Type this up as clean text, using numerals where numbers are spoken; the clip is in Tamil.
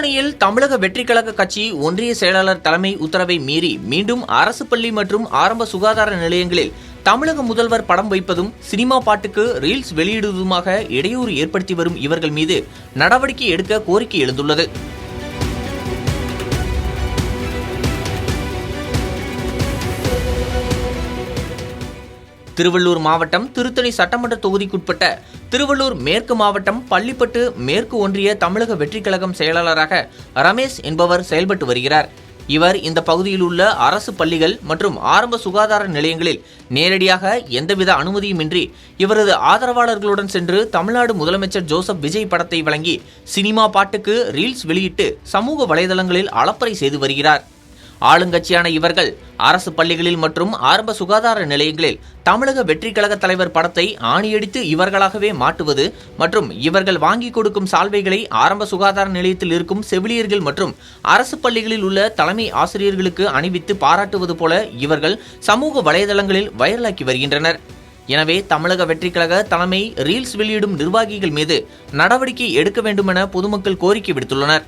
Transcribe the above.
திருத்தணியில் தமிழக வெற்றி கழக கட்சி ஒன்றிய செயலாளர் தலைமை உத்தரவை மீறி மீண்டும் அரசு பள்ளி மற்றும் ஆரம்ப சுகாதார நிலையங்களில் தமிழக முதல்வர் படம் வைப்பதும் சினிமா பாட்டுக்கு ரீல்ஸ் வெளியிடுவதுமாக இடையூறு ஏற்படுத்தி வரும் இவர்கள் மீது நடவடிக்கை எடுக்க கோரிக்கை எழுந்துள்ளது. திருவள்ளூர் மாவட்டம் திருத்தணி சட்டமன்ற தொகுதிக்குட்பட்ட திருவள்ளூர் மேற்கு மாவட்டம் பள்ளிப்பட்டு மேற்கு ஒன்றிய தமிழக வெற்றி கழகம் செயலாளராக ரமேஷ் என்பவர் செயல்பட்டு வருகிறார். இவர் இந்த பகுதியில் உள்ள அரசு பள்ளிகள் மற்றும் ஆரம்ப சுகாதார நிலையங்களில் நேரடியாக எந்தவித அனுமதியுமின்றி இவரது ஆதரவாளர்களுடன் சென்று தமிழ்நாடு முதலமைச்சர் ஜோசப் விஜய் படத்தை வழங்கி சினிமா பாட்டுக்கு ரீல்ஸ் வெளியிட்டு சமூக வலைதளங்களில் அலப்பறை செய்து வருகிறார். ஆளுங்கட்சியான இவர்கள் அரசு பள்ளிகளில் மற்றும் ஆரம்ப சுகாதார நிலையங்களில் தமிழக வெற்றி கழக தலைவர் படத்தை ஆணியடித்து இவர்களாகவே மாட்டுவது மற்றும் இவர்கள் வாங்கி கொடுக்கும் சால்வைகளை ஆரம்ப சுகாதார நிலையத்தில் இருக்கும் செவிலியர்கள் மற்றும் அரசு பள்ளிகளில் உள்ள தலைமை ஆசிரியர்களுக்கு அணிவித்து பாராட்டுவது போல இவர்கள் சமூக வலைதளங்களில் வைரலாக்கி வருகின்றனர். எனவே தமிழக வெற்றி கழக தலைமை ரீல்ஸ் வெளியிடும் நிர்வாகிகள் மீது நடவடிக்கை எடுக்க வேண்டும் என பொதுமக்கள் கோரிக்கை விடுத்துள்ளனர்.